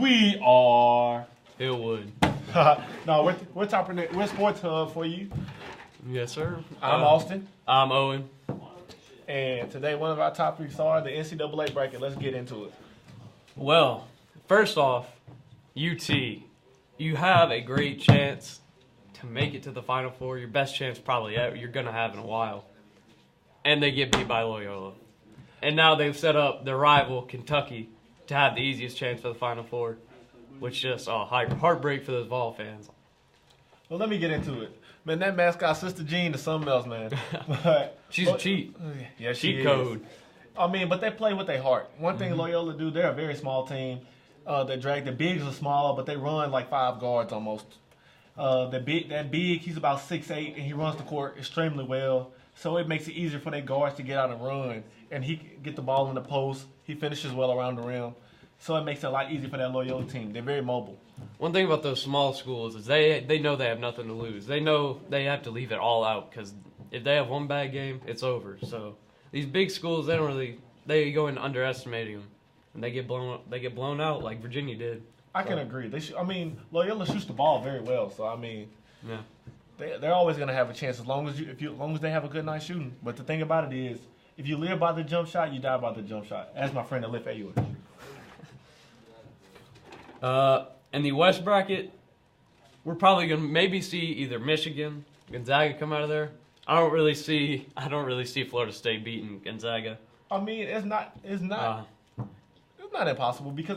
We are Hillwood. no, we're Sports Hub for you. Yes, sir. I'm Austin. I'm Owen. And today one of our topics are the NCAA bracket. Let's get into it. Well, first off, UT, you have a great chance to make it to the Final Four. Your best chance probably you're going to have in a while. And they get beat by Loyola. And now they've set up their rival, Kentucky, to have the easiest chance for the Final Four, which just heartbreak for those Vol fans. Well, let me get into it. Man, that mascot, Sister Jean, is something else, man. She's a cheat. Yeah, she cheat is. code. I mean, but they play with their heart. One thing Loyola do, they're a very small team. They drag the bigs are small, but they run like 5 guards almost. That big, he's about 6'8", and he runs the court extremely well. So it makes it easier for their guards to get out and run. And he get the ball in the post. He finishes well around the rim. So it makes it a lot easier for that Loyola team. They're very mobile. One thing about those small schools is they know they have nothing to lose. They know they have to leave it all out because if they have one bad game, it's over. So these big schools, they go into underestimating them, and they get blown out like Virginia did. I can agree. Loyola shoots the ball very well. So yeah, they're always going to have a chance as long as they have a good night shooting. But the thing about it is, if you live by the jump shot, you die by the jump shot. As my friend Alif Ayur. In the West bracket, we're probably gonna maybe see either Michigan, Gonzaga come out of there. I don't really see Florida State beating Gonzaga. I mean, it's not impossible because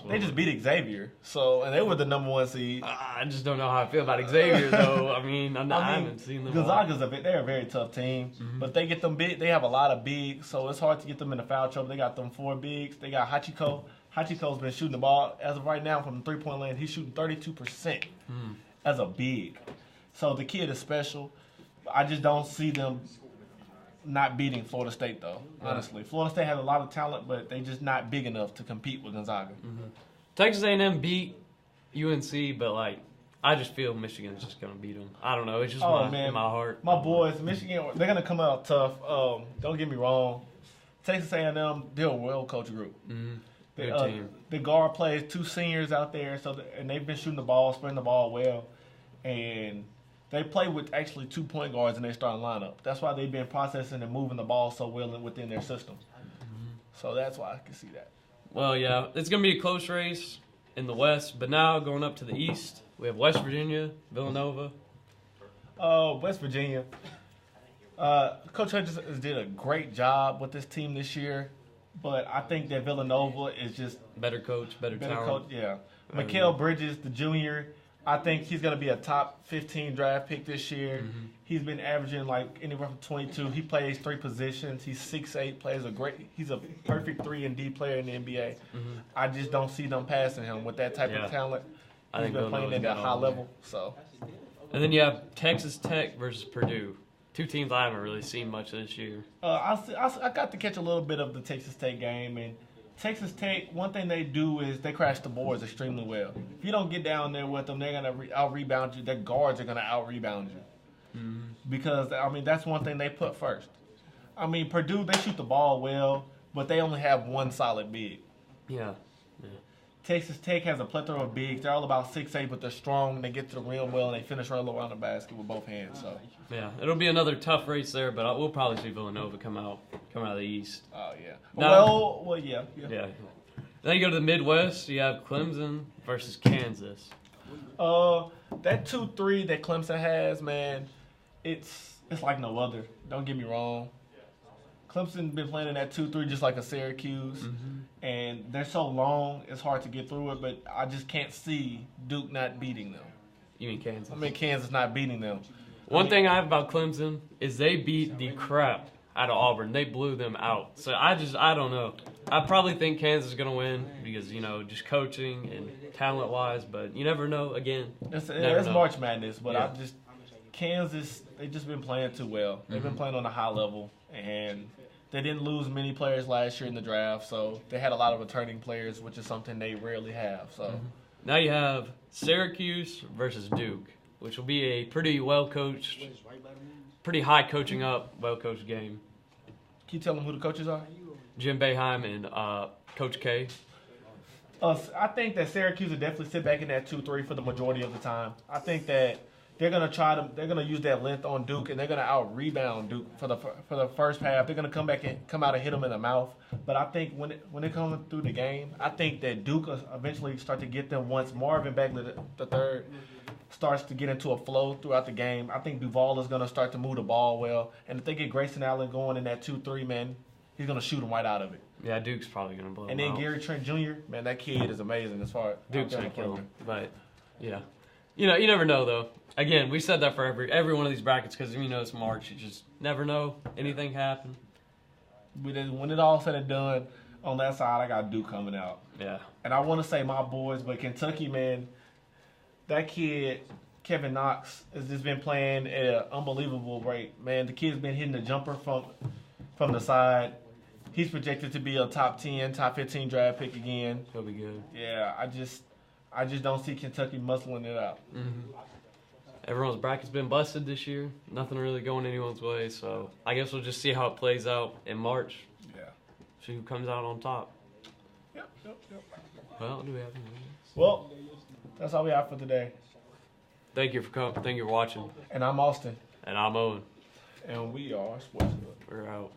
they just beat Xavier. So and they were the #1 seed. I just don't know how I feel about Xavier though. I haven't seen them. Gonzaga's they're a very tough team, but they get them big. They have a lot of bigs, so it's hard to get them into foul trouble. They got them 4 bigs. They got Hachiko. Hachiko's been shooting the ball as of right now from the 3-point line. He's shooting 32% as a big. So the kid is special. I just don't see them not beating Florida State though. Honestly, Florida State has a lot of talent, but they just not big enough to compete with Gonzaga. Texas A&M beat UNC, but I just feel Michigan's just gonna beat them. I don't know. It's just in my heart. My boys, Michigan, they're gonna come out tough. Don't get me wrong. Texas A&M, they're a well-coached group. Good team. The guard plays 2 seniors out there, and they've been shooting the ball, spreading the ball well, and they play with actually 2 point guards in their starting lineup. That's why they've been processing and moving the ball so well within their system. So that's why I can see that. Well, yeah, it's gonna be a close race in the West, but now going up to the East, we have West Virginia, Villanova. West Virginia. Coach Hutchins did a great job with this team this year. But I think that Villanova is just better coach, better talent. Coach, yeah. Mikal Bridges, the junior, I think he's going to be a top 15 draft pick this year. He's been averaging anywhere from 22. He plays 3 positions. He's 6'8", he's a perfect 3 and D player in the NBA. I just don't see them passing him with that type of talent. He's been playing at a high level. So. And then you have Texas Tech versus Purdue. 2 teams I haven't really seen much this year. I got to catch a little bit of the Texas Tech game, and Texas Tech, one thing they do is they crash the boards extremely well. If you don't get down there with them, they're going to out-rebound you. Their guards are going to out-rebound you. Because, that's one thing they put first. Purdue, they shoot the ball well, but they only have 1 solid big. Yeah. Texas Tech has a plethora of bigs. They're all about 6'8", but they're strong. They get to the rim well, and they finish right around the basket with both hands. So yeah, it'll be another tough race there, but we'll probably see Villanova come out of the East. Oh yeah. Now, yeah. Then you go to the Midwest. You have Clemson versus Kansas. That 2-3 that Clemson has, man, it's like no other. Don't get me wrong. Clemson's been playing in that 2-3 just like a Syracuse, and they're so long, it's hard to get through it, but I just can't see Duke not beating them. You mean Kansas? Kansas not beating them. One thing I have about Clemson is they beat the crap out of Auburn. They blew them out. So I don't know. I probably think Kansas is going to win because, just coaching and talent-wise, but you never know again. It's March Madness, but Kansas, they've just been playing too well. They've been playing on a high level, and they didn't lose many players last year in the draft, so they had a lot of returning players, which is something they rarely have. So now you have Syracuse versus Duke, which will be a pretty well-coached, pretty high coaching up, well-coached game. Can you tell them who the coaches are? Jim Boeheim and Coach K. I think that Syracuse will definitely sit back in that 2-3 for the majority of the time. I think that they're gonna use that length on Duke, and they're gonna out rebound Duke for the first half. They're gonna come out and hit them in the mouth. But I think when they come through the game, I think that Duke will eventually start to get them once Marvin Bagley the third starts to get into a flow throughout the game. I think Duval is gonna start to move the ball well, and if they get Grayson Allen going in that 2-3, man, he's gonna shoot them right out of it. Yeah, Duke's probably gonna blow. And him then out. Gary Trent Jr., man, that kid is amazing as far as Duke's gonna kill him. But yeah, you never know though. Again, we said that for every one of these brackets because it's March. You just never know. Anything happen. When it all said and done, on that side, I got Duke coming out. Yeah. And I want to say my boys, but Kentucky, man, that kid, Kevin Knox, has just been playing at an unbelievable rate. Man, the kid's been hitting the jumper from the side. He's projected to be a top 10, top 15 draft pick again. He'll be good. Yeah, I just don't see Kentucky muscling it out. Mm-hmm. Everyone's bracket's been busted this year. Nothing really going anyone's way. So I guess we'll just see how it plays out in March. Yeah. See who comes out on top. Yep. Well, do we have any? Well, that's all we have for today. Thank you for coming. Thank you for watching. And I'm Austin. And I'm Owen. And we are Sports Hub. We're out.